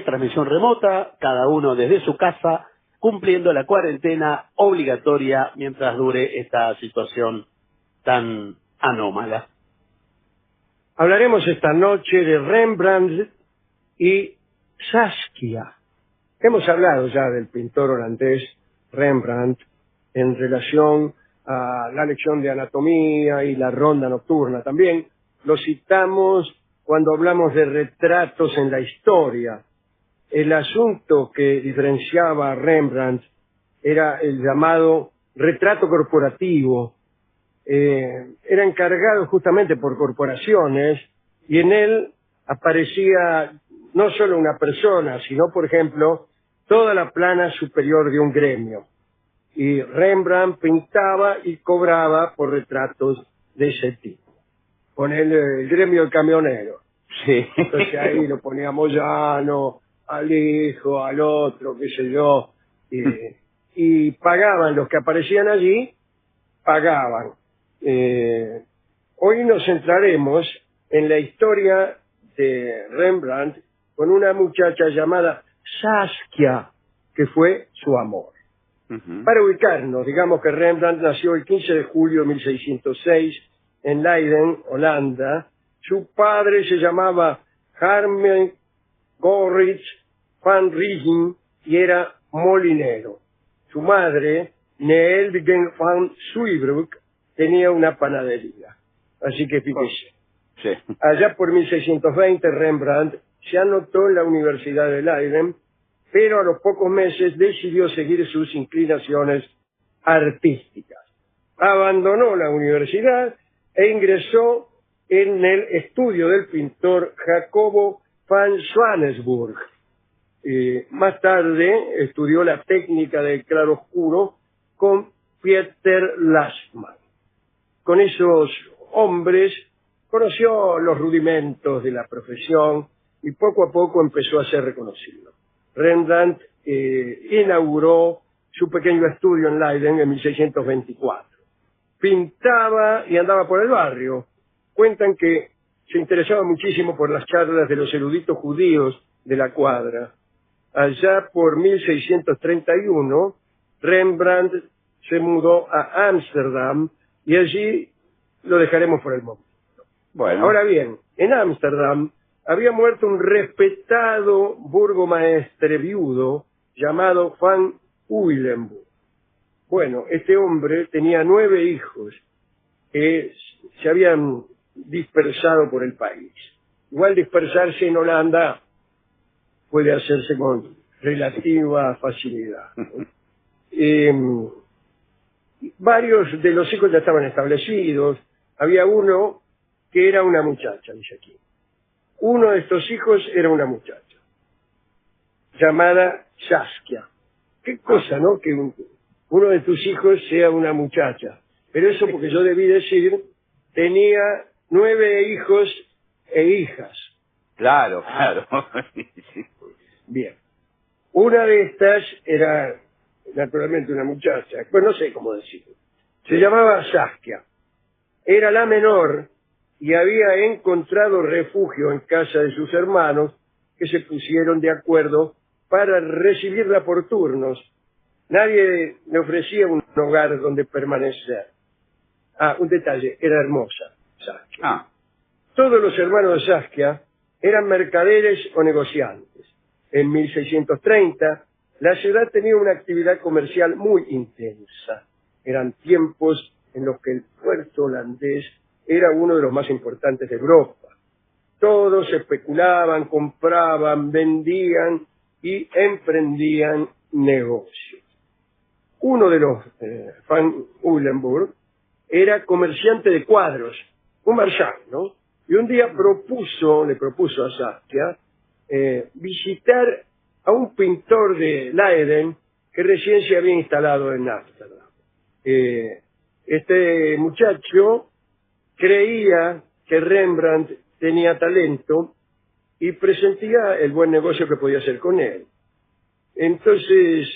transmisión remota, cada uno desde su casa, cumpliendo la cuarentena obligatoria mientras dure esta situación tan anómala. Hablaremos esta noche de Rembrandt y Saskia. Hemos hablado ya del pintor holandés Rembrandt en relación a la lección de anatomía y la ronda nocturna. También lo citamos cuando hablamos de retratos en la historia. El asunto que diferenciaba a Rembrandt era el llamado retrato corporativo. Era encargado justamente por corporaciones y en él aparecía no solo una persona, sino, por ejemplo, toda la plana superior de un gremio. Y Rembrandt pintaba y cobraba por retratos de ese tipo. Con el gremio del camionero. Sí. Entonces ahí lo ponía a Moyano, al hijo, al otro, qué sé yo, y pagaban, los que aparecían allí, pagaban. Hoy nos centraremos en la historia de Rembrandt con una muchacha llamada Saskia, que fue su amor. Para ubicarnos, digamos que Rembrandt nació el 15 de julio de 1606 en Leiden, Holanda. Su padre se llamaba Harmen Gorrits van Rijn y era molinero. Su madre, Neelvigen van Suybroek, tenía una panadería. Así que fíjese. Sí. Allá por 1620 Rembrandt se anotó en la Universidad de Leiden, pero a los pocos meses decidió seguir sus inclinaciones artísticas. Abandonó la universidad e ingresó en el estudio del pintor Jacobo van Swanesburg. Más tarde estudió la técnica del claroscuro con Pieter Lastman. Con esos hombres conoció los rudimentos de la profesión y poco a poco empezó a ser reconocido. Rembrandt inauguró su pequeño estudio en Leiden en 1624. Pintaba y andaba por el barrio. Cuentan que se interesaba muchísimo por las charlas de los eruditos judíos de la cuadra. Allá por 1631, Rembrandt se mudó a Ámsterdam y allí lo dejaremos por el momento. Bueno. Ahora bien, en Ámsterdam había muerto un respetado burgomaestre viudo llamado Van Uylenburg. Bueno, este hombre tenía 9 hijos que se habían dispersado por el país. Igual dispersarse en Holanda puede hacerse con relativa facilidad, ¿no? Varios de los hijos ya estaban establecidos. Había uno que era una muchacha, dice aquí. Uno de estos hijos era una muchacha llamada Saskia. Qué cosa, ¿no? Que uno de tus hijos sea una muchacha. Pero eso porque yo debí decir, tenía 9 hijos e hijas. Claro, claro. Bien. Una de estas era naturalmente una muchacha, pues no sé cómo decirlo. Se llamaba Saskia. Era la menor y había encontrado refugio en casa de sus hermanos que se pusieron de acuerdo para recibirla por turnos. Nadie le ofrecía un hogar donde permanecer. Un detalle, era hermosa, Saskia. Todos los hermanos de Saskia eran mercaderes o negociantes. En 1630, la ciudad tenía una actividad comercial muy intensa. Eran tiempos en los que el puerto holandés era uno de los más importantes de Europa. Todos especulaban, compraban, vendían y emprendían negocios. Uno de los Van Uylenburg era comerciante de cuadros, un marchand, ¿no? Y un día le propuso a Saskia visitar a un pintor de Leiden que recién se había instalado en Ámsterdam. Este muchacho creía que Rembrandt tenía talento y presentía el buen negocio que podía hacer con él. Entonces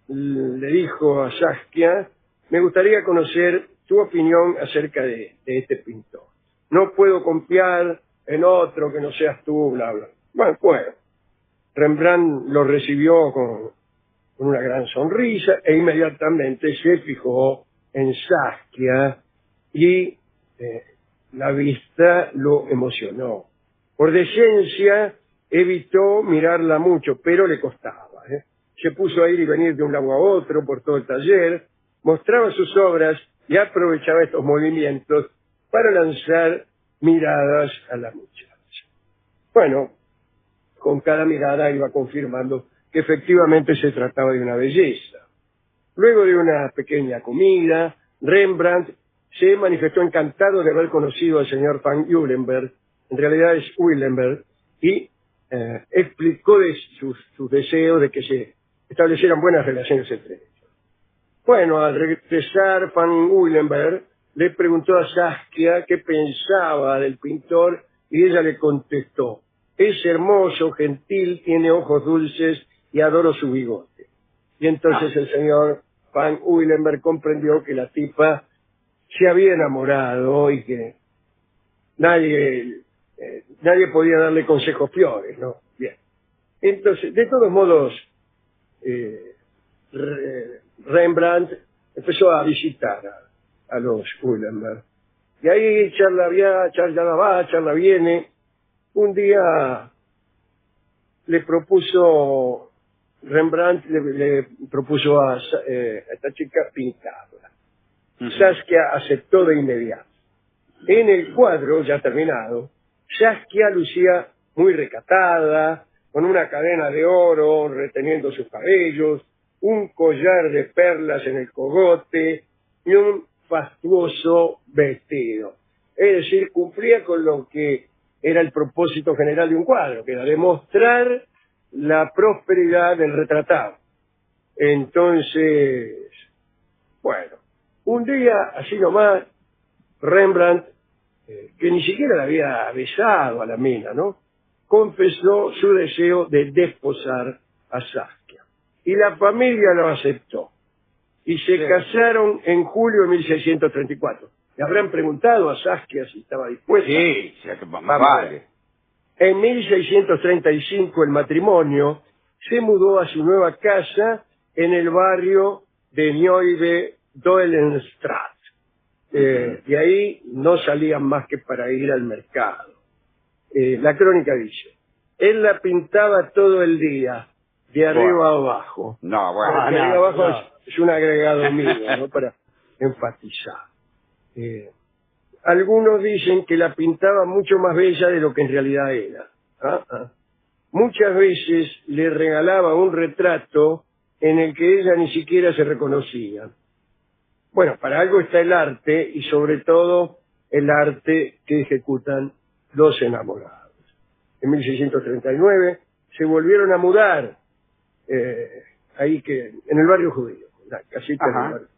le dijo a Saskia, me gustaría conocer tu opinión acerca de este pintor. No puedo confiar en otro que no seas tú, bla, bla. Bueno, puedo. Rembrandt lo recibió con una gran sonrisa e inmediatamente se fijó en Saskia y la vista lo emocionó. Por decencia evitó mirarla mucho, pero le costaba. Se puso a ir y venir de un lado a otro por todo el taller, mostraba sus obras y aprovechaba estos movimientos para lanzar miradas a la muchacha. Bueno, con cada mirada iba confirmando que efectivamente se trataba de una belleza. Luego de una pequeña comida, Rembrandt se manifestó encantado de haber conocido al señor Van Uylenberg, en realidad es Uylenberg, y explicó de sus deseos de que se establecieran buenas relaciones entre ellos. Bueno, al regresar, Van Uylenberg le preguntó a Saskia qué pensaba del pintor y ella le contestó: es hermoso, gentil, tiene ojos dulces y adoro su bigote. Y entonces el señor Van Uylenberg comprendió que la tipa se había enamorado y que nadie podía darle consejos peores, ¿no? Bien. Entonces, de todos modos, Rembrandt empezó a visitar a los Uylenberg. Y ahí charla va, charla viene. Un día Rembrandt le propuso a esta chica pintarla. Saskia aceptó de inmediato. En el cuadro, ya terminado, Saskia lucía muy recatada, con una cadena de oro reteniendo sus cabellos, un collar de perlas en el cogote y un fastuoso vestido. Es decir, cumplía con lo que era el propósito general de un cuadro, que era demostrar la prosperidad del retratado. Entonces, bueno, un día, así nomás, Rembrandt, que ni siquiera la había besado a la mina, ¿no?, confesó su deseo de desposar a Saskia. Y la familia lo aceptó. Y se casaron en julio de 1634. Le habrán preguntado a Saskia si estaba dispuesta. Sí, más vale. En 1635 el matrimonio se mudó a su nueva casa en el barrio de Nieuwe Doelenstraat. Y ahí no salían más que para ir al mercado. La crónica dice: él la pintaba todo el día, de arriba a abajo. No, bueno. De arriba a abajo es un agregado mío, ¿no?, para enfatizar. Algunos dicen que la pintaba mucho más bella de lo que en realidad era. Muchas veces le regalaba un retrato en el que ella ni siquiera se reconocía. Bueno, para algo está el arte y sobre todo el arte que ejecutan los enamorados. En 1639 se volvieron a mudar ahí en el barrio judío, la casita del barrio.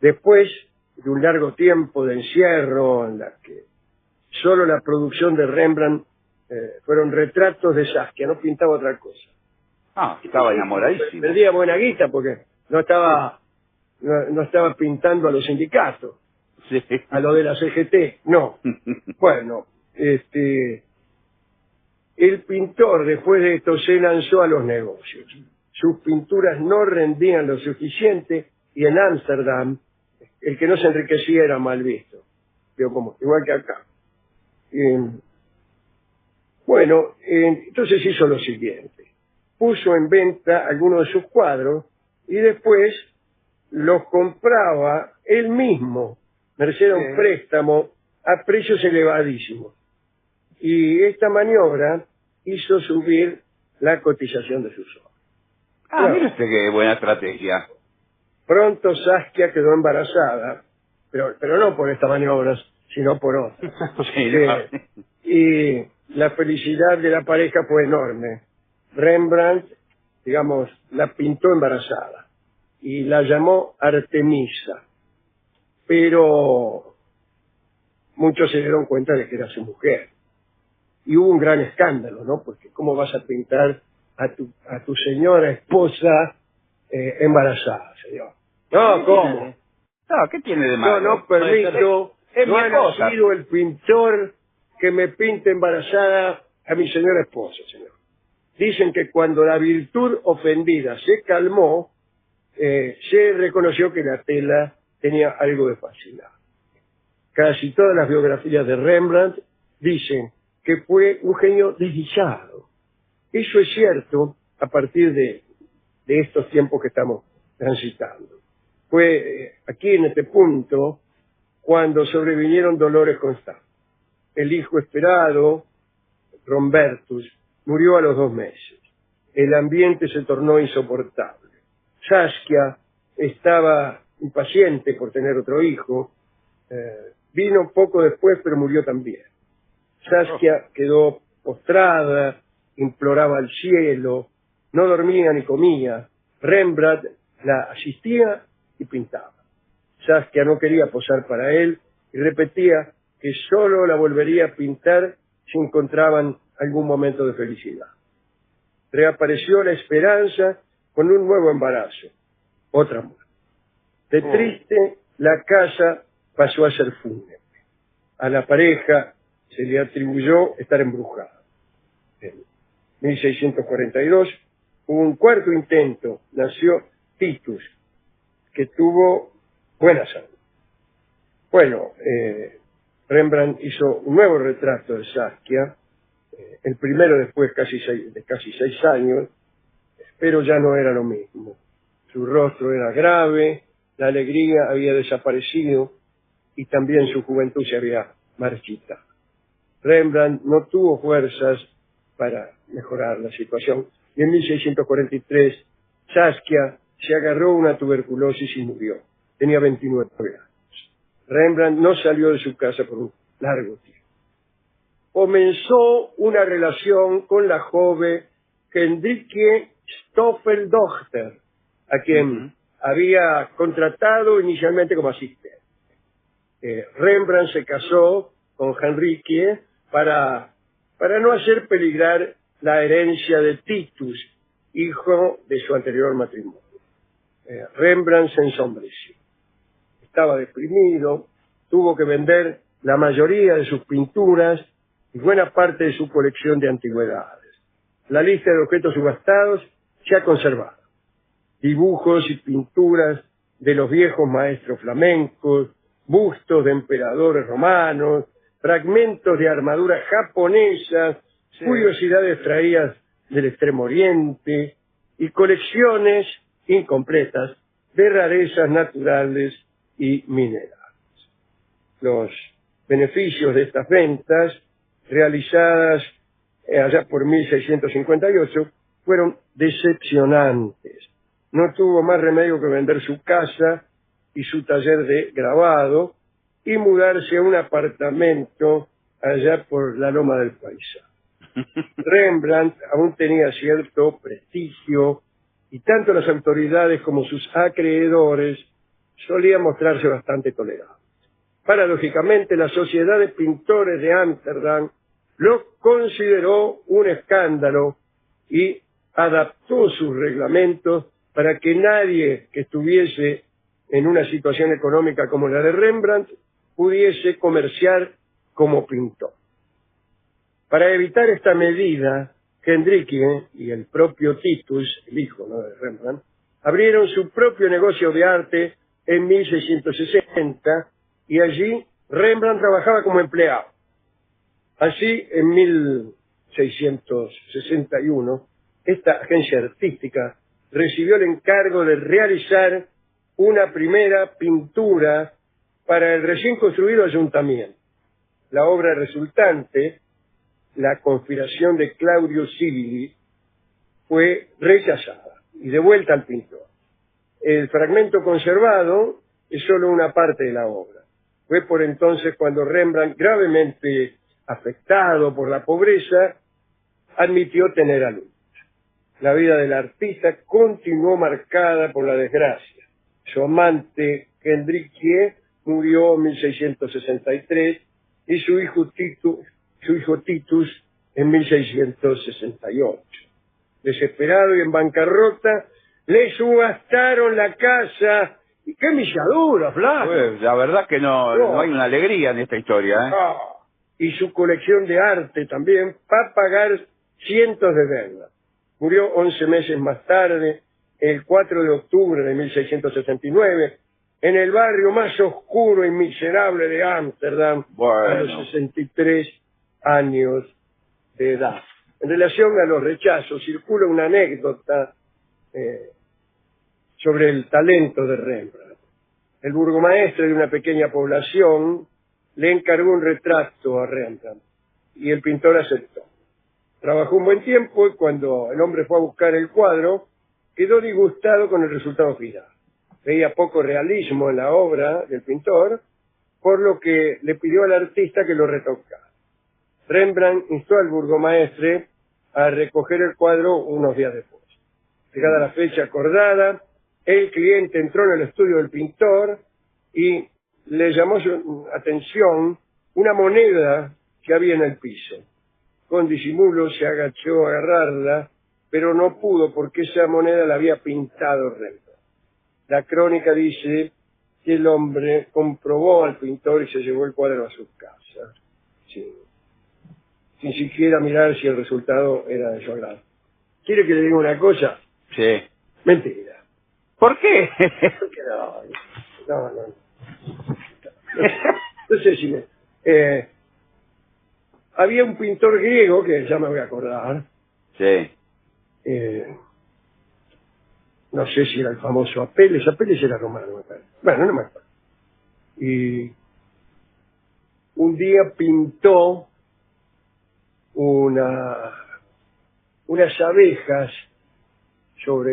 Después de un largo tiempo de encierro en la que solo la producción de Rembrandt fueron retratos de Saskia, no pintaba otra cosa. Estaba enamoradísimo. Perdía buena guita porque no estaba pintando a los sindicatos, sí, a lo de la CGT, no. Bueno, el pintor después de esto se lanzó a los negocios. Sus pinturas no rendían lo suficiente y en Ámsterdam el que no se enriquecía era mal visto. Igual que acá. Bueno, entonces hizo lo siguiente. Puso en venta algunos de sus cuadros y después los compraba él mismo, merced a un préstamo a precios elevadísimos. Y esta maniobra hizo subir la cotización de sus obras. Mire usted qué buena estrategia. Pronto Saskia quedó embarazada, pero no por estas maniobras, sino por otras. Y la felicidad de la pareja fue enorme. Rembrandt, digamos, la pintó embarazada y la llamó Artemisa. Pero muchos se dieron cuenta de que era su mujer. Y hubo un gran escándalo, ¿no? Porque ¿cómo vas a pintar a tu señora esposa embarazada, señor? No, ¿cómo? No, ¿qué tiene de malo? No permito, no ha esposa. nacido el pintor que me pinte embarazada a mi señora esposa, señor. dicen que cuando la virtud ofendida se calmó, se reconoció que la tela tenía algo de facilidad. Casi todas las biografías de Rembrandt dicen que fue un genio desdichado. Eso es cierto a partir de estos tiempos que estamos transitando. Fue aquí en este punto cuando sobrevinieron dolores constantes. El hijo esperado, Rombertus, murió a los 2 meses. El ambiente se tornó insoportable. Saskia estaba impaciente por tener otro hijo. Vino poco después, pero murió también. Saskia quedó postrada, imploraba al cielo, no dormía ni comía. Rembrandt la asistía y pintaba. Saskia no quería posar para él y repetía que solo la volvería a pintar si encontraban algún momento de felicidad. Reapareció la esperanza con un nuevo embarazo, otra muerte. De triste, la casa pasó a ser fúnebre. A la pareja se le atribuyó estar embrujada. En 1642 hubo un cuarto intento, nació Titus, que tuvo buena salud. Bueno, Rembrandt hizo un nuevo retrato de Saskia, el primero después de casi 6 años, pero ya no era lo mismo. Su rostro era grave, la alegría había desaparecido y también su juventud se había marchitado. Rembrandt no tuvo fuerzas para mejorar la situación y en 1643 Saskia se agarró una tuberculosis y murió. Tenía 29 años. Rembrandt no salió de su casa por un largo tiempo. Comenzó una relación con la joven Hendrike Stoffeldochter, a quien había contratado inicialmente como asistente. Rembrandt se casó con Henrique para no hacer peligrar la herencia de Titus, hijo de su anterior matrimonio. Rembrandt se ensombreció. Estaba deprimido, tuvo que vender la mayoría de sus pinturas y buena parte de su colección de antigüedades. La lista de objetos subastados se ha conservado. Dibujos y pinturas de los viejos maestros flamencos, bustos de emperadores romanos, fragmentos de armaduras japonesas, curiosidades traídas del Extremo Oriente y colecciones incompletas de rarezas naturales y minerales. Los beneficios de estas ventas, realizadas allá por 1658, fueron decepcionantes. No tuvo más remedio que vender su casa y su taller de grabado y mudarse a un apartamento allá por la Loma del Paisa. Rembrandt aún tenía cierto prestigio y tanto las autoridades como sus acreedores solían mostrarse bastante tolerantes. Paradójicamente, la Sociedad de Pintores de Ámsterdam lo consideró un escándalo y adaptó sus reglamentos para que nadie que estuviese en una situación económica como la de Rembrandt pudiese comerciar como pintor. Para evitar esta medida, Hendrike y el propio Titus, el hijo de Rembrandt, abrieron su propio negocio de arte en 1660 y allí Rembrandt trabajaba como empleado. Así, en 1661, esta agencia artística recibió el encargo de realizar una primera pintura para el recién construido ayuntamiento. La obra resultante, La conspiración de Claudio Cibili, fue rechazada y devuelta al pintor. El fragmento conservado es solo una parte de la obra. Fue por entonces cuando Rembrandt, gravemente afectado por la pobreza, admitió tener alumnos. La vida del artista continuó marcada por la desgracia. Su amante, Hendrike, murió en 1663 y su hijo Titus en 1668. Desesperado y en bancarrota, le subastaron la casa. ¡Y qué milladura, Flavio! Pues, la verdad que no hay una alegría en esta historia, ¿eh? Y su colección de arte también, para pagar cientos de deudas. Murió 11 meses más tarde, el 4 de octubre de 1669, en el barrio más oscuro y miserable de Ámsterdam, a los 63 años de edad. En relación a los rechazos, circula una anécdota sobre el talento de Rembrandt. El burgomaestre de una pequeña población le encargó un retrato a Rembrandt y el pintor aceptó. Trabajó un buen tiempo y cuando el hombre fue a buscar el cuadro, quedó disgustado con el resultado final. Veía poco realismo en la obra del pintor, por lo que le pidió al artista que lo retocara. Rembrandt instó al burgomaestre a recoger el cuadro unos días después. Llegada la fecha acordada, el cliente entró en el estudio del pintor y le llamó su atención una moneda que había en el piso. Con disimulo se agachó a agarrarla, pero no pudo porque esa moneda la había pintado Rembrandt. La crónica dice que el hombre comprobó al pintor y se llevó el cuadro a su casa, sin siquiera mirar si el resultado era de su agrado. ¿Quiere que le diga una cosa? Sí. Mentira. ¿Por qué? No. No sé si había un pintor griego, que ya me voy a acordar. Sí. No sé si era el famoso Apeles. Apeles era romano, me parece. Bueno, no me acuerdo. Y un día pintó unas abejas o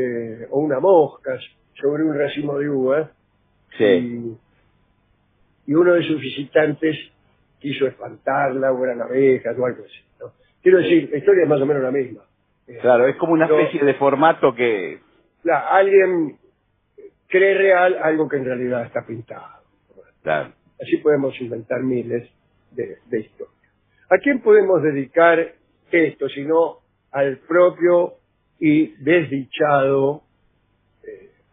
unas moscas sobre un racimo de uvas. Sí. Y uno de sus visitantes quiso espantarla, o eran abejas o algo así, ¿no? Quiero decir, la historia es más o menos la misma. Claro, es como una especie de formato que... Alguien cree real algo que en realidad está pintado. Claro. Así podemos inventar miles de historias. ¿A quién podemos dedicar esto, sino al propio y desdichado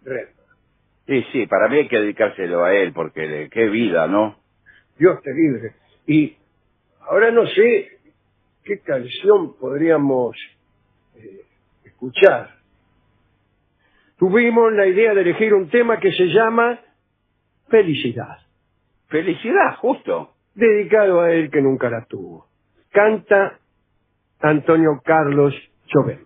Rembrandt? Sí, para mí hay que dedicárselo a él, porque qué vida, ¿no? Dios te libre. Y ahora no sé qué canción podríamos escuchar. Tuvimos la idea de elegir un tema que se llama Felicidad. Felicidad, justo. Dedicado a él que nunca la tuvo. Canta Antonio Carlos Jobim.